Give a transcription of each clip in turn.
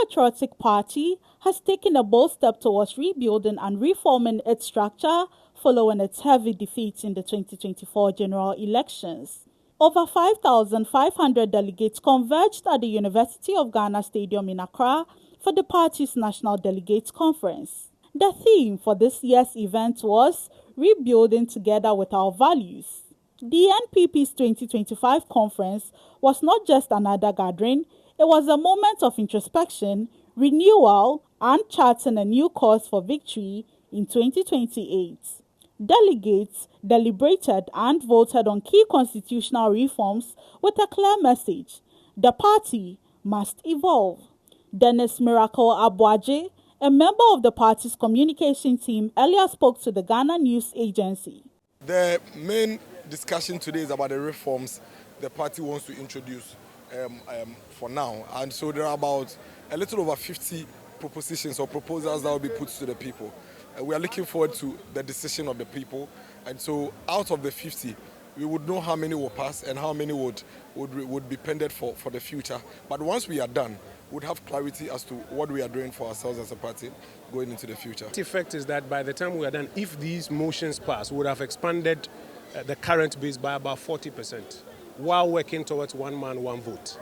patriotic party has taken a bold step towards rebuilding and reforming its structure following its heavy defeat in the 2024 general elections. Over 5,500 delegates converged at the University of Ghana Stadium in Accra for the party's National Delegates Conference. The theme for this year's event was Rebuilding Together with Our Values. The NPP's 2025 conference was not just another gathering, it was a moment of introspection, renewal, and charting a new course for victory in 2028. Delegates deliberated and voted on key constitutional reforms with a clear message: the party must evolve. Dennis Miracle Abuaje, a member of the party's communication team, earlier spoke to the Ghana News Agency. The main discussion today is about the reforms the party wants to introduce for now. And so there are about a little over 50 propositions or proposals that will be put to the people. We are looking forward to the decision of the people. And so out of the 50, we would know how many will pass and how many would be pended for the future. But once we are done, we'd have clarity as to what we are doing for ourselves as a party going into the future. The effect is that by the time we are done, if these motions pass, we would have expanded the current base by about 40%, while working towards one man, one vote.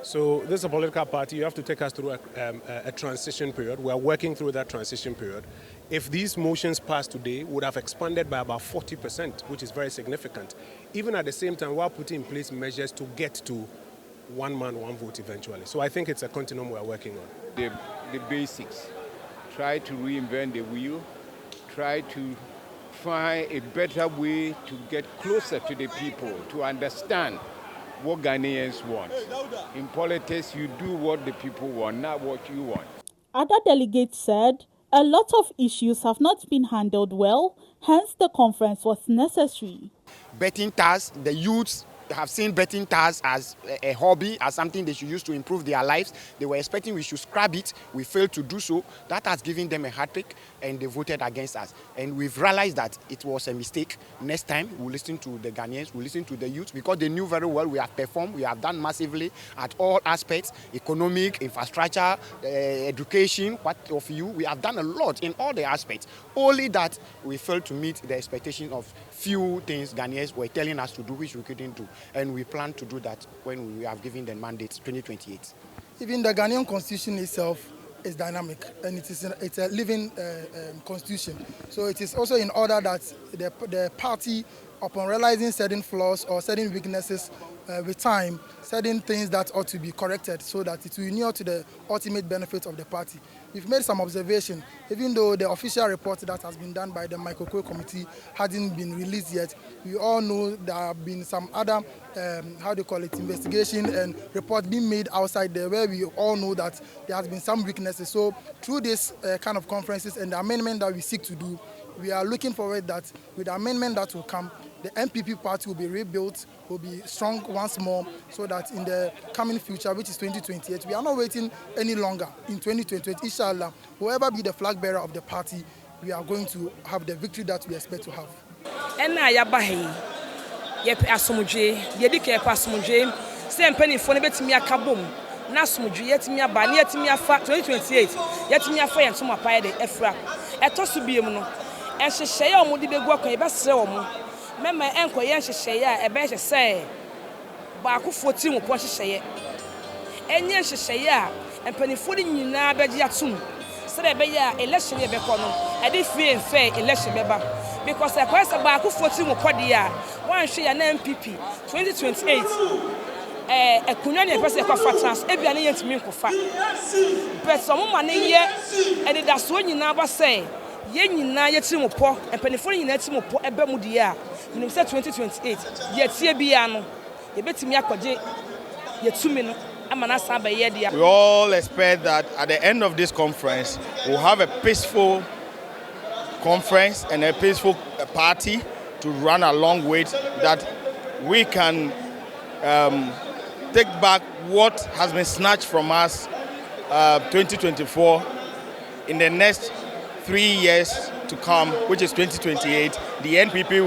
So this is a political party. You have to take us through a transition period. We are working through that transition period. If these motions pass today, we would have expanded by about 40%, which is very significant. Even at the same time, while putting in place measures to get to one man, one vote eventually. So I think it's a continuum we are working on. The basics. Try to reinvent the wheel. Try to find a better way to get closer to the people, to understand what Ghanaians want. In politics, you do what the people want, not what you want. Other delegates said a lot of issues have not been handled well, hence the conference was necessary. Betting tax, the youths have seen betting tax as a hobby, as something they should use to improve their lives. They were expecting we should scrap it. We failed to do so. That has given them a heartache, and they voted against us. And we've realized that it was a mistake. Next time, we'll listen to the Ghanaians, we'll listen to the youth, because they knew very well we have performed, we have done massively at all aspects: economic, infrastructure, education, what of you. We have done a lot in all the aspects. Only that we failed to meet the expectation of few things Ghanaians were telling us to do, which we couldn't do. And we plan to do that when we have given the mandate 2028. Even the Ghanaian constitution itself is dynamic, and it's a living constitution. So it is also in order that the party, upon realizing certain flaws or certain weaknesses with time, certain things that ought to be corrected so that it will inure to the ultimate benefit of the party. We've made some observation, even though the official report that has been done by the Microcode Committee hasn't been released yet. We all know there have been some other, investigation and reports being made outside there, where we all know that there has been some weaknesses. So through this kind of conferences and the amendment that we seek to do, we are looking forward that with the amendment that will come, the NPP party will be rebuilt, will be strong once more, so that in the coming future, which is 2028, we are not waiting any longer. In 2028, inshallah, whoever be the flag bearer of the party, we are going to have the victory that we expect to have. Mema enko yen hyehyeye a ebe hyese ba ku 14 wo hyehyeye enye hyehyeye a empanifo ni nyina beji atum se ebe ya election ye be kono e dey free and fair election beba because e kwese ba ku 14 wo kode ya wan hwe ya na NPP 2028 ekunya ne pese kwa fatras e bia ne yentimi nkofa pese mo ma ne ye e dey da so nyina ba say ye nyina ye tiri mo po empanifo nyina tiri mo po ebe mu die a in 2028, we all expect that at the end of this conference, we'll have a peaceful conference and a peaceful party to run along with, that we can take back what has been snatched from us 2024 in the next 3 years to come, which is 2028. The NPP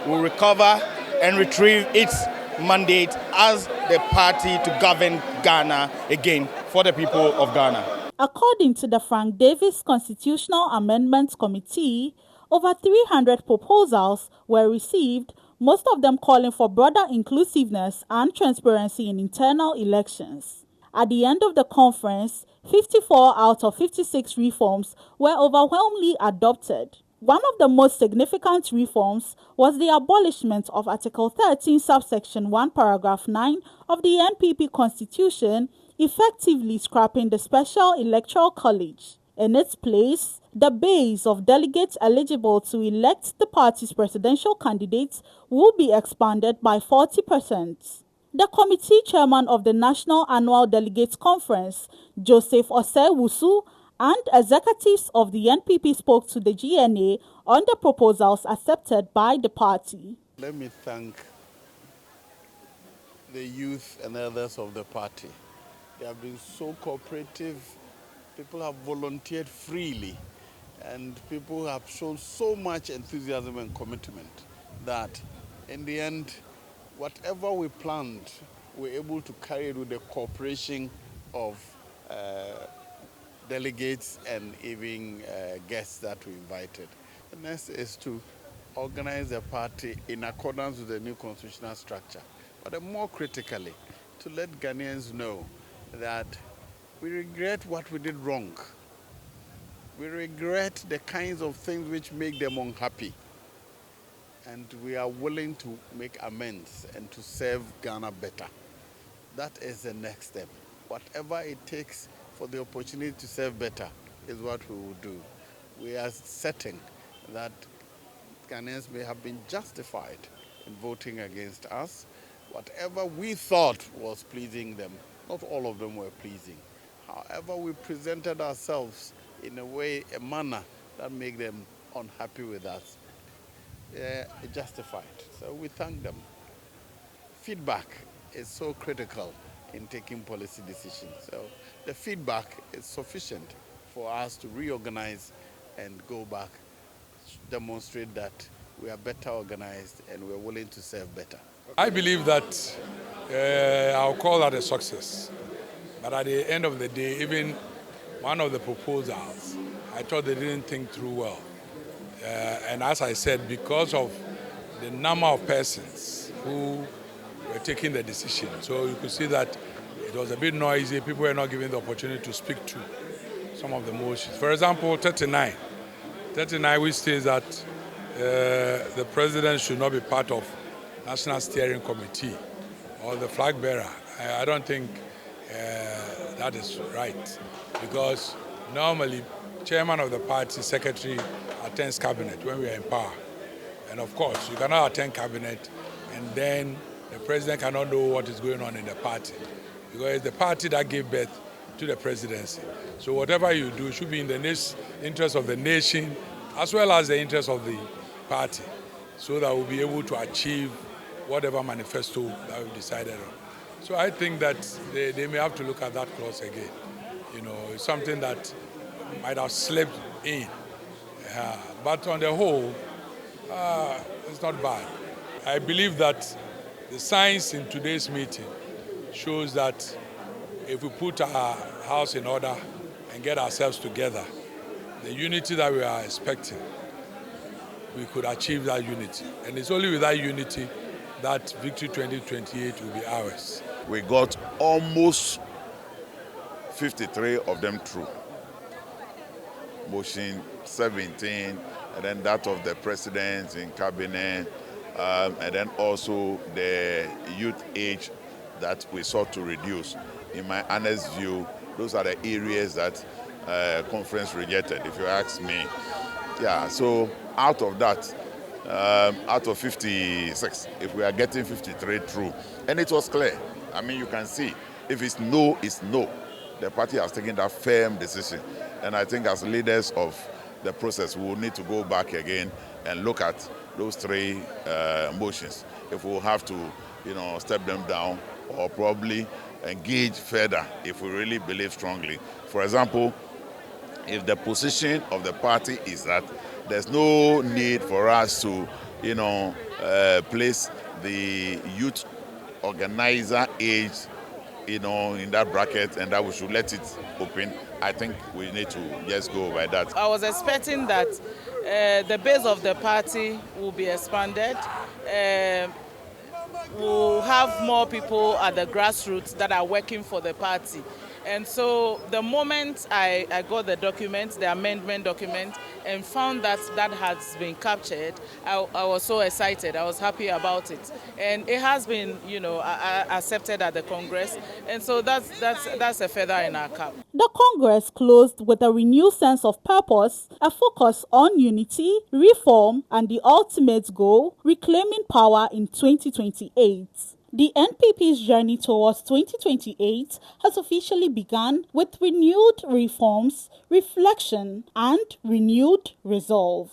will recover and retrieve its mandate as the party to govern Ghana again. for the people of Ghana. According to the Frank Davis Constitutional Amendments Committee, over 300 proposals were received, most of them calling for broader inclusiveness and transparency in internal elections. At the end of the conference, 54 out of 56 reforms were overwhelmingly adopted. One of the most significant reforms was the abolishment of Article 13, subsection 1, paragraph 9 of the NPP Constitution, effectively scrapping the Special Electoral College. In its place, the base of delegates eligible to elect the party's presidential candidates will be expanded by 40%. The committee chairman of the National Annual Delegates Conference, Joseph Osei-Wusu, and executives of the NPP spoke to the GNA on the proposals accepted by the party. Let me thank the youth and others of the party. They have been so cooperative. People have volunteered freely, and people have shown so much enthusiasm and commitment that in the end, whatever we planned, we're able to carry it with the cooperation of delegates and even guests that we invited. The next is to organize a party in accordance with the new constitutional structure, but more critically, to let Ghanaians know that we regret what we did wrong. We regret the kinds of things which make them unhappy. And we are willing to make amends and to serve Ghana better. That is the next step. Whatever it takes for the opportunity to serve better is what we will do. We are certain that Ghanaians may have been justified in voting against us. Whatever we thought was pleasing them, not all of them were pleasing. However, we presented ourselves in a manner that made them unhappy with us. Justified. So we thank them. Feedback is so critical in taking policy decisions. So the feedback is sufficient for us to reorganize and go back, demonstrate that we are better organized and we're willing to serve better. I believe that I'll call that a success. But at the end of the day, even one of the proposals, I thought they didn't think through well. And as I said, because of the number of persons who were taking the decision, so you could see that it was a bit noisy. People were not given the opportunity to speak to some of the motions. For example, 39, which says that the president should not be part of National Steering Committee or the flag bearer. I don't think that is right, because normally chairman of the party, secretary, attends cabinet when we are in power. And of course, you cannot attend cabinet and then the president cannot know what is going on in the party, because it's the party that gave birth to the presidency. So whatever you do should be in the interest of the nation as well as the interest of the party, so that we'll be able to achieve whatever manifesto that we've decided on. So I think that they may have to look at that clause again. You know, it's something that might have slipped in. But on the whole, it's not bad. I believe that the science in today's meeting shows that if we put our house in order and get ourselves together, the unity that we are expecting, we could achieve that unity. And it's only with that unity that Victory 2028 will be ours. We got almost 53 of them through. Motion 17, and then that of the president in cabinet, and then also the youth age that we sought to reduce. In my honest view, those are the areas that conference rejected, if you ask me. Yeah, so out of that, out of 56, if we are getting 53 through, and it was clear. I mean, you can see, if it's no, it's no. The party has taken that firm decision. And I think as leaders of the process, we will need to go back again and look at those three motions. If we'll have to, step them down or probably engage further if we really believe strongly. For example, if the position of the party is that there's no need for us to, place the youth organizer age, in that bracket and that we should let it open. I think we need to just go by that. I was expecting that the base of the party will be expanded. We'll have more people at the grassroots that are working for the party. And so the moment I got the document, the amendment document, and found that that has been captured, I was so excited. I was happy about it. And it has been, accepted at the Congress. And so that's a feather in our cap. The Congress closed with a renewed sense of purpose, a focus on unity, reform, and the ultimate goal, reclaiming power in 2028. The NPP's journey towards 2028 has officially begun with renewed reforms, reflection, and renewed resolve.